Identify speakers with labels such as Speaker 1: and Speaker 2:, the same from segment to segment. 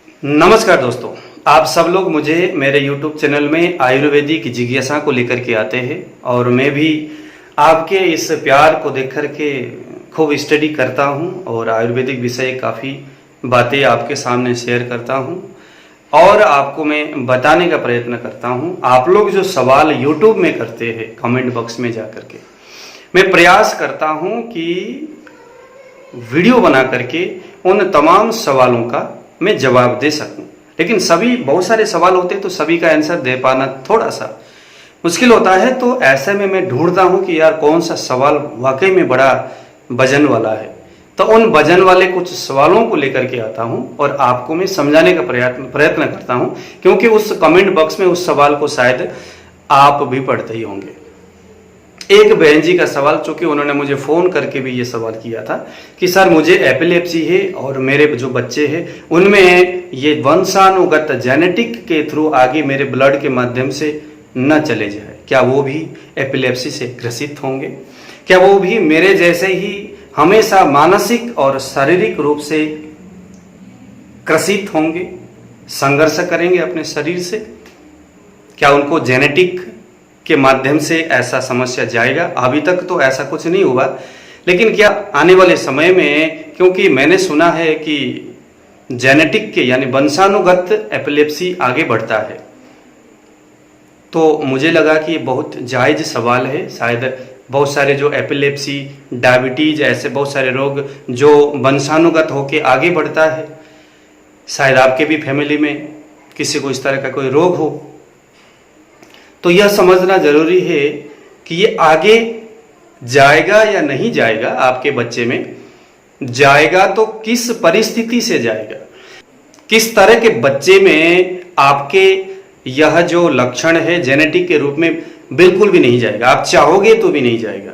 Speaker 1: नमस्कार दोस्तों, आप सब लोग मुझे मेरे YouTube चैनल में आयुर्वेदिक जिज्ञासा को लेकर के आते हैं और मैं भी आपके इस प्यार को देख कर के खूब स्टडी करता हूं और आयुर्वेदिक विषय काफ़ी बातें आपके सामने शेयर करता हूं और आपको मैं बताने का प्रयत्न करता हूं। आप लोग जो सवाल YouTube में करते हैं कमेंट बॉक्स में जा कर के, मैं प्रयास करता हूं कि वीडियो बना करके उन तमाम सवालों का मैं जवाब दे सकूं। लेकिन बहुत सारे सवाल होते हैं तो सभी का आंसर दे पाना थोड़ा सा मुश्किल होता है, तो ऐसे में मैं ढूंढता हूं कि यार कौन सा सवाल वाकई में बड़ा वजन वाला है। तो उन वजन वाले कुछ सवालों को लेकर के आता हूं और आपको मैं समझाने का प्रयत्न करता हूं, क्योंकि उस कमेंट बॉक्स में उस सवाल को शायद आप भी पढ़ते ही होंगे। एक बहन जी का सवाल, चूंकि उन्होंने मुझे फ़ोन करके भी ये सवाल किया था कि सर मुझे एपिलेप्सी है और मेरे जो बच्चे हैं उनमें ये वंशानुगत जेनेटिक के थ्रू आगे मेरे ब्लड के माध्यम से न चले जाए, क्या वो भी एपिलेप्सी से ग्रसित होंगे? क्या वो भी मेरे जैसे ही हमेशा मानसिक और शारीरिक रूप से ग्रसित होंगे, संघर्ष करेंगे अपने शरीर से? क्या उनको जेनेटिक के माध्यम से ऐसा समस्या जाएगा? अभी तक तो ऐसा कुछ नहीं हुआ, लेकिन क्या आने वाले समय में, क्योंकि मैंने सुना है कि जेनेटिक के यानी वंशानुगत एपिलेप्सी आगे बढ़ता है, तो मुझे लगा कि ये बहुत जायज सवाल है। शायद बहुत सारे जो एपिलेप्सी, डायबिटीज, ऐसे बहुत सारे रोग जो वंशानुगत होके आगे बढ़ता है, शायद आपके भी फैमिली में किसी को इस तरह का कोई रोग हो, तो यह समझना जरूरी है कि ये आगे जाएगा या नहीं जाएगा। आपके बच्चे में जाएगा तो किस परिस्थिति से जाएगा, किस तरह के बच्चे में आपके यह जो लक्षण है जेनेटिक के रूप में बिल्कुल भी नहीं जाएगा, आप चाहोगे तो भी नहीं जाएगा,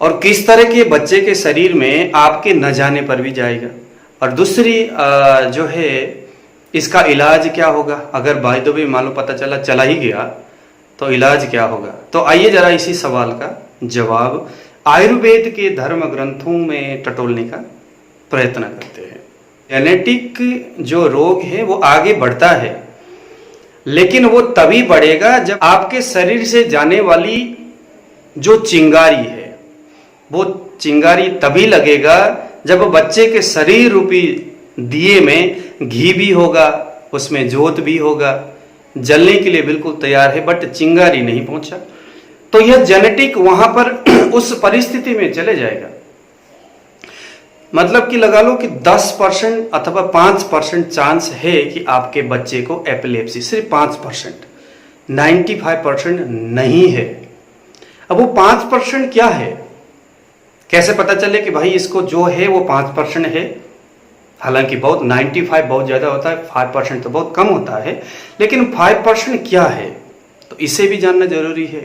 Speaker 1: और किस तरह के बच्चे के शरीर में आपके न जाने पर भी जाएगा। और दूसरी जो है, इसका इलाज क्या होगा? अगर बाय द वे मान लो पता चला ही गया तो इलाज क्या होगा? तो आइए जरा इसी सवाल का जवाब आयुर्वेद के धर्म ग्रंथों में टटोलने का प्रयत्न करते हैं। जेनेटिक जो रोग है वो आगे बढ़ता है, लेकिन वो तभी बढ़ेगा जब आपके शरीर से जाने वाली जो चिंगारी है, वो चिंगारी तभी लगेगा जब बच्चे के शरीर रूपी दिए में घी भी होगा, उसमें जोत भी होगा, जलने के लिए बिल्कुल तैयार है, बट चिंगारी नहीं पहुंचा, तो यह जेनेटिक वहां पर उस परिस्थिति में चले जाएगा। मतलब कि लगा लो कि 10% अथवा 5% चांस है कि आपके बच्चे को एपिलेप्सी, सिर्फ 5%, 95% नहीं है। अब वो 5% क्या है? कैसे पता चले कि भाई इसको जो है वो 5% है? हालांकि 95 बहुत ज़्यादा होता है, 5% तो बहुत कम होता है, लेकिन 5% क्या है तो इसे भी जानना जरूरी है।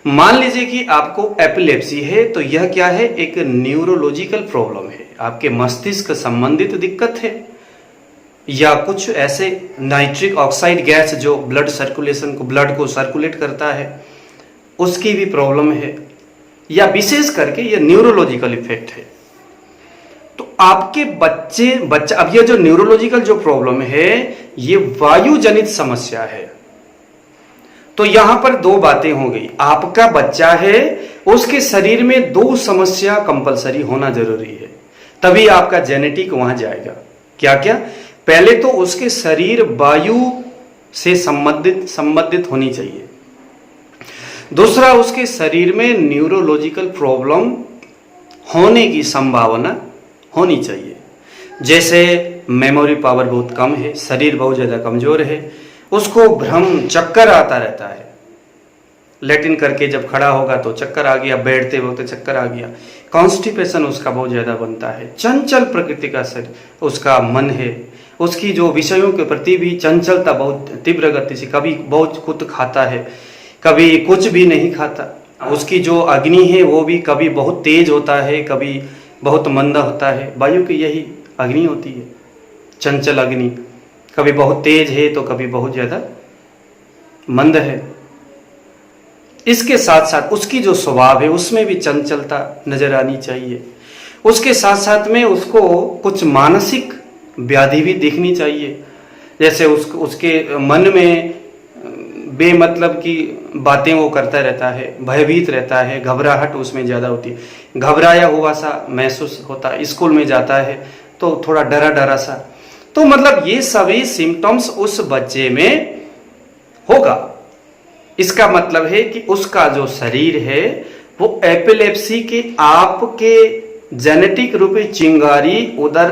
Speaker 1: मान लीजिए कि आपको एपिलेप्सी है, तो यह क्या है? एक न्यूरोलॉजिकल प्रॉब्लम है, आपके मस्तिष्क संबंधित दिक्कत है, या कुछ ऐसे नाइट्रिक ऑक्साइड गैस जो ब्लड को सर्कुलेट करता है, उसकी भी प्रॉब्लम है, या विशेष करके यह न्यूरोलॉजिकल इफेक्ट है। तो आपके बच्चा अब ये जो न्यूरोलॉजिकल जो प्रॉब्लम है ये वायु जनित समस्या है। तो यहां पर दो बातें हो गई, आपका बच्चा है, उसके शरीर में दो समस्या कंपलसरी होना जरूरी है, तभी आपका जेनेटिक वहां जाएगा। क्या क्या? पहले तो उसके शरीर वायु से संबंधित होनी चाहिए। दूसरा, उसके शरीर में न्यूरोलॉजिकल प्रॉब्लम होने की संभावना होनी चाहिए। जैसे मेमोरी पावर बहुत कम है, शरीर बहुत ज़्यादा कमज़ोर है, उसको भ्रम चक्कर आता रहता है, लेटिन करके जब खड़ा होगा तो चक्कर आ गया, बैठते वक्त चक्कर आ गया, कॉन्स्टिपेशन उसका बहुत ज़्यादा बनता है, चंचल प्रकृति का शरीर उसका मन है, उसकी जो विषयों के प्रति भी चंचलता बहुत तीव्र गति से, कभी बहुत कुछ खाता है, कभी कुछ भी नहीं खाता, उसकी जो अग्नि है वो भी कभी बहुत तेज होता है, कभी बहुत मंदा होता है। वायु की यही अग्नि होती है, चंचल अग्नि, कभी बहुत तेज है तो कभी बहुत ज़्यादा मंद है। इसके साथ साथ उसकी जो स्वभाव है उसमें भी चंचलता नजर आनी चाहिए। उसके साथ साथ में उसको कुछ मानसिक व्याधि भी दिखनी चाहिए। जैसे उसके मन में बेमतलब की बातें वो करता रहता है, भयभीत रहता है, घबराहट उसमें ज़्यादा होती है, घबराया हुआ सा महसूस होता है, स्कूल में जाता है तो थोड़ा डरा डरा सा। तो मतलब ये सभी सिम्टम्स उस बच्चे में होगा। इसका मतलब है कि उसका जो शरीर है वो एपिलेप्सी के आपके जेनेटिक रूपी चिंगारी उधर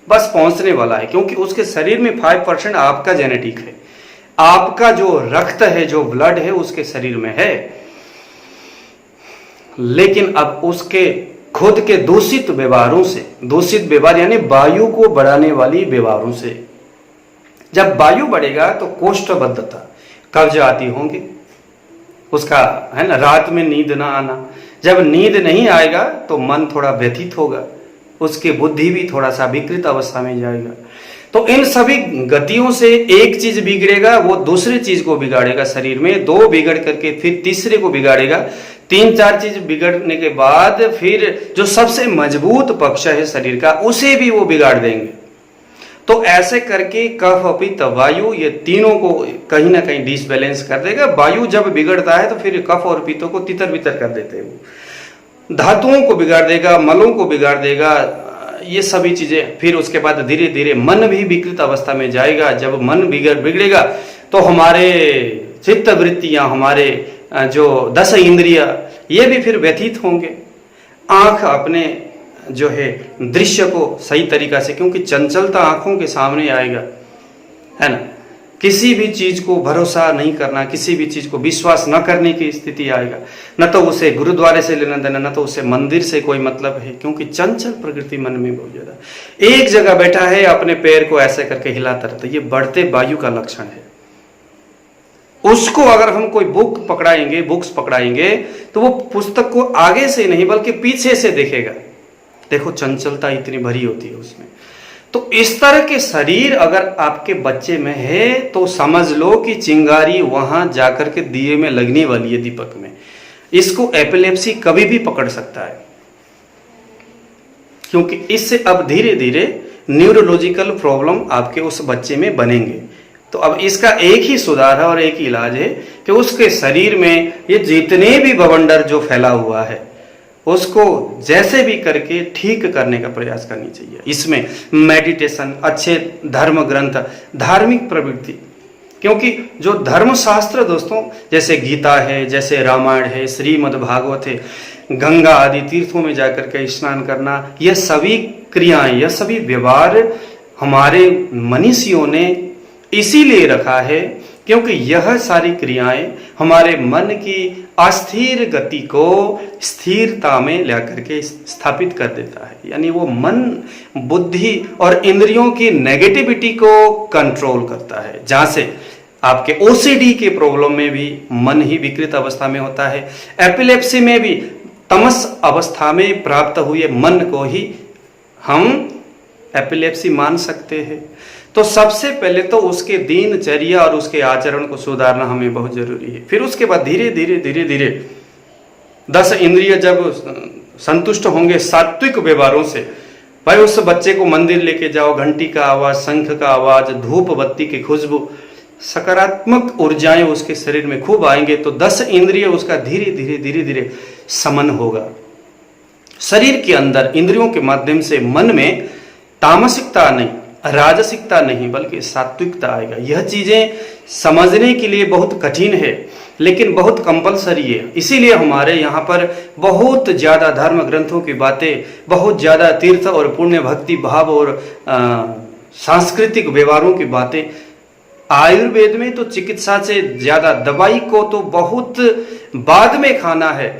Speaker 1: बस पहुंचने वाला है, क्योंकि उसके शरीर में 5% आपका जेनेटिक है, आपका जो रक्त है, जो ब्लड है उसके शरीर में है। लेकिन अब उसके खुद के दूषित व्यवहारों से, दूषित व्यवहार यानी वायु को बढ़ाने वाली व्यवहारों से, जब वायु बढ़ेगा तो कोष्ठबद्धता, कब्ज आती होंगे, उसका है ना, रात में नींद ना आना, जब नींद नहीं आएगा तो मन थोड़ा व्यथित होगा, उसकी बुद्धि भी थोड़ा सा विकृत अवस्था में जाएगा। तो इन सभी गतियों से एक चीज बिगड़ेगा, वो दूसरी चीज को बिगाड़ेगा शरीर में, दो बिगड़ करके फिर तीसरे को बिगाड़ेगा, 3-4 चीज बिगड़ने के बाद फिर जो सबसे मजबूत पक्ष है शरीर का उसे भी वो बिगाड़ देंगे। तो ऐसे करके कफ पित्त वायु ये तीनों को कहीं ना कहीं डिसबैलेंस कर देगा। वायु जब बिगड़ता है तो फिर कफ और पित्तों को तितर बितर कर देते हैं, वो धातुओं को बिगाड़ देगा, मलों को बिगाड़ देगा, ये सभी चीजें। फिर उसके बाद धीरे धीरे मन भी विकृत अवस्था में जाएगा। जब मन बिगड़ेगा तो हमारे चित्त वृत्तियां, हमारे जो 10 इंद्रिय ये भी फिर व्यथित होंगे। आंख अपने जो है दृश्य को सही तरीका से, क्योंकि चंचलता आंखों के सामने आएगा, है ना, किसी भी चीज को भरोसा नहीं करना, किसी भी चीज को विश्वास न करने की स्थिति आएगा। न तो उसे गुरुद्वारे से लेना देना, न तो उसे मंदिर से कोई मतलब है, क्योंकि चंचल प्रकृति मन में बहुत ज्यादा। एक जगह बैठा है, अपने पैर को ऐसे करके हिलाता रहता है, ये बढ़ते वायु का लक्षण है। उसको अगर हम कोई बुक्स पकड़ाएंगे तो वो पुस्तक को आगे से नहीं बल्कि पीछे से देखेगा। देखो चंचलता इतनी भरी होती है उसमें। तो इस तरह के शरीर अगर आपके बच्चे में है तो समझ लो कि चिंगारी वहां जाकर के दिए में लगने वाली है, दीपक में। इसको एपिलेप्सी कभी भी पकड़ सकता है, क्योंकि इससे अब धीरे धीरे न्यूरोलॉजिकल प्रॉब्लम आपके उस बच्चे में बनेंगे। तो अब इसका एक ही सुधार है और एक ही इलाज है कि उसके शरीर में ये जितने भी बवंडर जो फैला हुआ है उसको जैसे भी करके ठीक करने का प्रयास करनी चाहिए। इसमें मेडिटेशन, अच्छे धर्म ग्रंथ, धार्मिक प्रवृत्ति, क्योंकि जो धर्मशास्त्र दोस्तों जैसे गीता है, जैसे रामायण है, श्रीमद् भागवत है, गंगा आदि तीर्थों में जाकर के स्नान करना, यह सभी क्रियाएं, यह सभी व्यवहार हमारे मनीषियों ने इसीलिए रखा है क्योंकि यह सारी क्रियाएं हमारे मन की अस्थिर गति को स्थिरता में लाकर के स्थापित कर देता है। यानी वो मन, बुद्धि और इंद्रियों की नेगेटिविटी को कंट्रोल करता है। जहां से आपके ओसीडी के प्रॉब्लम में भी मन ही विकृत अवस्था में होता है, एपिलेप्सी में भी तमस अवस्था में प्राप्त हुए मन को ही हम एपिलेप्सी मान सकते हैं। तो सबसे पहले तो उसके दिनचर्या और उसके आचरण को सुधारना हमें बहुत जरूरी है। फिर उसके बाद धीरे धीरे 10 इंद्रिय जब संतुष्ट होंगे सात्विक व्यवहारों से, भाई उस बच्चे को मंदिर लेके जाओ, घंटी का आवाज, शंख का आवाज, धूप बत्ती की खुशबू, सकारात्मक ऊर्जाएं उसके शरीर में खूब आएंगे तो 10 इंद्रिय उसका धीरे धीरे समन होगा। शरीर के अंदर इंद्रियों के माध्यम से मन में तामसिकता नहीं, राजसिकता नहीं, बल्कि सात्विकता आएगा। यह चीजें समझने के लिए बहुत कठिन है लेकिन बहुत कंपलसरी है। इसीलिए हमारे यहाँ पर बहुत ज्यादा धर्म ग्रंथों की बातें, बहुत ज्यादा तीर्थ और पुण्य भक्ति भाव और सांस्कृतिक व्यवहारों की बातें। आयुर्वेद में तो चिकित्सा से ज्यादा दवाई को तो बहुत बाद में खाना है,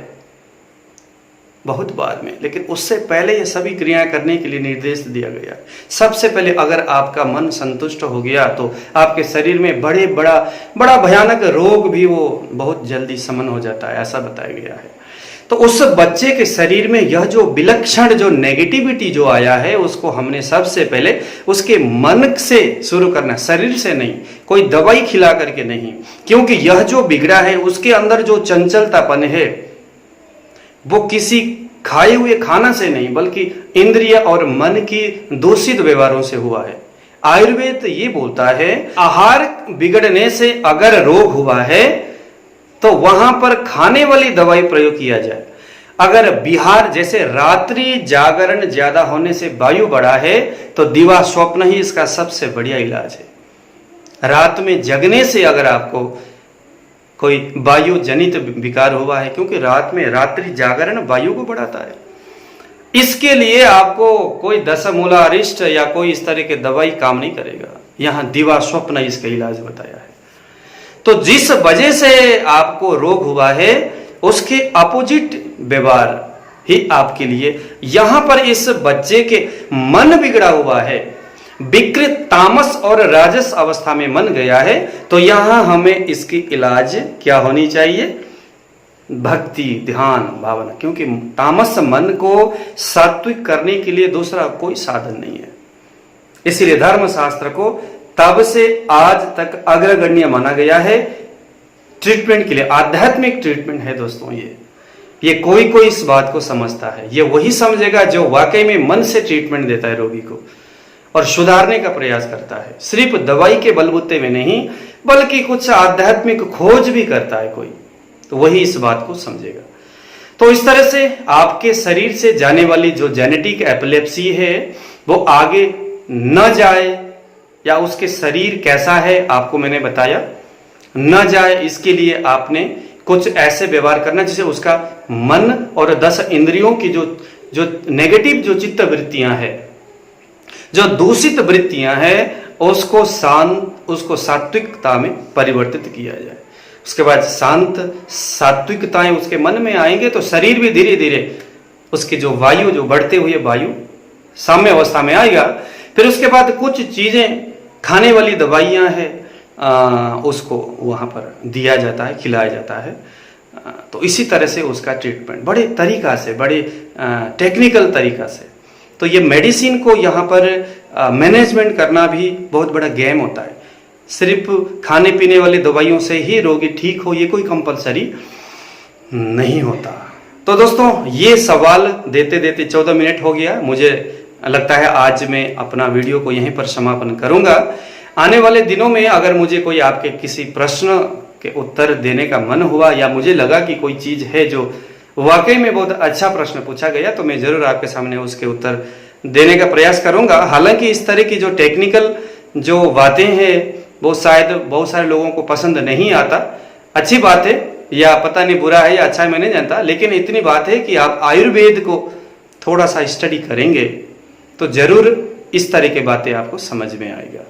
Speaker 1: बहुत बाद में, लेकिन उससे पहले ये सभी क्रियाएं करने के लिए निर्देश दिया गया। सबसे पहले अगर आपका मन संतुष्ट हो गया तो आपके शरीर में बड़ा भयानक रोग भी वो बहुत जल्दी शमन हो जाता है, ऐसा बताया गया है। तो उस बच्चे के शरीर में यह जो विलक्षण जो नेगेटिविटी जो आया है उसको हमने सबसे पहले उसके मन से शुरू करना, शरीर से नहीं, कोई दवाई खिला करके नहीं, क्योंकि यह जो बिगड़ा है उसके अंदर जो चंचलतापन है वो किसी खाए हुए खाना से नहीं बल्कि इंद्रिय और मन की दूषित व्यवहारों से हुआ है। आयुर्वेद ये बोलता है आहार बिगड़ने से अगर रोग हुआ है तो वहां पर खाने वाली दवाई प्रयोग किया जाए। अगर बिहार जैसे रात्रि जागरण ज्यादा होने से वायु बढ़ा है तो दिवा स्वप्न ही इसका सबसे बढ़िया इलाज है। रात में जगने से अगर आपको कोई वायु जनित विकार हुआ है, क्योंकि रात में रात्रि जागरण वायु को बढ़ाता है, इसके लिए आपको कोई दशमूला अरिष्ट या कोई इस तरह के दवाई काम नहीं करेगा। यहां दिवा स्वप्न इसका इलाज बताया है। तो जिस वजह से आपको रोग हुआ है उसके अपोजिट व्यवहार ही आपके लिए, यहां पर इस बच्चे के मन बिगड़ा हुआ है, विकृत तामस और राजस अवस्था में मन गया है, तो यहां हमें इसकी इलाज क्या होनी चाहिए? भक्ति, ध्यान, भावना। क्योंकि तामस मन को सात्विक करने के लिए दूसरा कोई साधन नहीं है। इसीलिए धर्मशास्त्र को तब से आज तक अग्रगण्य माना गया है ट्रीटमेंट के लिए। आध्यात्मिक ट्रीटमेंट है दोस्तों ये कोई कोई इस बात को समझता है। ये वही समझेगा जो वाकई में मन से ट्रीटमेंट देता है रोगी को और सुधारने का प्रयास करता है, सिर्फ दवाई के बलबूते में नहीं बल्कि कुछ आध्यात्मिक खोज भी करता है कोई, तो वही इस बात को समझेगा। तो इस तरह से आपके शरीर से जाने वाली जो जेनेटिक एपिलेप्सी है वो आगे न जाए, या उसके शरीर कैसा है आपको मैंने बताया, न जाए इसके लिए आपने कुछ ऐसे व्यवहार करना जिससे उसका मन और 10 इंद्रियों की जो नेगेटिव जो चित्त वृत्तियां है, जो दूषित वृत्तियां हैं, उसको सात्विकता में परिवर्तित किया जाए। उसके बाद शांत सात्विकताएं उसके मन में आएंगे तो शरीर भी धीरे धीरे उसकी जो वायु, जो बढ़ते हुए वायु साम्य अवस्था में आएगा। फिर उसके बाद कुछ चीजें खाने वाली दवाइयां हैं उसको वहां पर दिया जाता है, खिलाया जाता है। तो इसी तरह से उसका ट्रीटमेंट बड़े तरीका से, बड़े टेक्निकल तरीका से। तो ये मेडिसिन को यहाँ पर मैनेजमेंट करना भी बहुत बड़ा गेम होता है। सिर्फ खाने पीने वाली दवाइयों से ही रोगी ठीक हो ये कोई कंपलसरी नहीं होता। तो दोस्तों ये सवाल देते देते 14 मिनट हो गया। मुझे लगता है आज मैं अपना वीडियो को यहीं पर समापन करूंगा। आने वाले दिनों में अगर मुझे कोई आपके किसी प्रश्न के उत्तर देने का मन हुआ या मुझे लगा कि कोई चीज है जो वाकई में बहुत अच्छा प्रश्न पूछा गया तो मैं जरूर आपके सामने उसके उत्तर देने का प्रयास करूंगा। हालांकि इस तरह की जो टेक्निकल जो बातें हैं वो शायद बहुत सारे लोगों को पसंद नहीं आता। अच्छी बात है, या पता नहीं बुरा है या अच्छा है मैं नहीं जानता, लेकिन इतनी बात है कि आप आयुर्वेद को थोड़ा सा स्टडी करेंगे तो जरूर इस तरह की बातें आपको समझ में आएगा।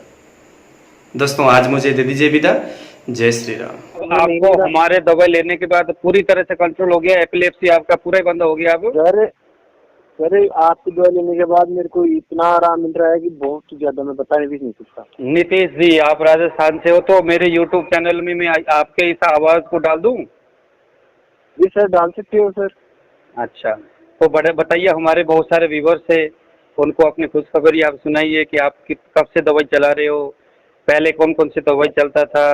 Speaker 1: दोस्तों आज मुझे दे दीजिए विदा। जय श्री राम।
Speaker 2: आपको हमारे दवाई लेने के बाद पूरी तरह से कंट्रोल हो गया, एपिलेप्सी आपका पूरा ही बंद हो गया अब?
Speaker 3: अरे आपकी दवा लेने के बाद मेरे को इतना आराम मिल रहा है कि बहुत ज्यादा मैं बता भी नहीं सकता।
Speaker 2: नीतीश जी आप राजस्थान से हो तो मेरे यूट्यूब चैनल में मैं आपके इस आवाज को डाल दूं?
Speaker 3: जी सर डाल सकते हो सर।
Speaker 2: अच्छा तो बड़े बताइए, हमारे बहुत सारे व्यूवर्स है उनको अपनी खुशखबरी आप सुनाइए कि आप कब से दवाई चला रहे हो, पहले कौन कौन सी दवाई चलता था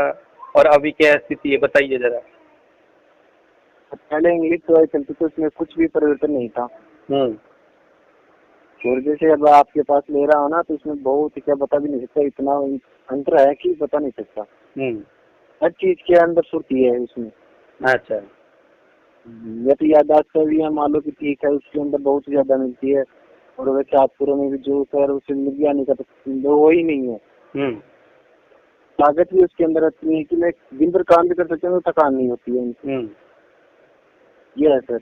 Speaker 2: और अभी क्या स्थिति है, बताइए जरा।
Speaker 3: पहले इंग्लिश दवाई चलती थी, उसमें कुछ भी परिवर्तन नहीं था। और जैसे अब आपके पास ले रहा हो ना तो इसमें बहुत क्या बता भी नहीं सकता, इतना अंतर है कि बता नहीं सकता। हर चीज के अंदर सुर्ती है उसमें।
Speaker 2: अच्छा
Speaker 3: या तो याददाश्त का भी है, मान लो कि ठीक है उसके अंदर बहुत ज्यादा मिलती है, और वैसे आजपुरों में भी जो सर उसे मिल गया नहीं का तो वो ही नहीं है। ताकत भी उसके अंदर इतनी है कि मैं दिन भर काम भी कर सकता हूँ, थकान नहीं होती है। ये है सर।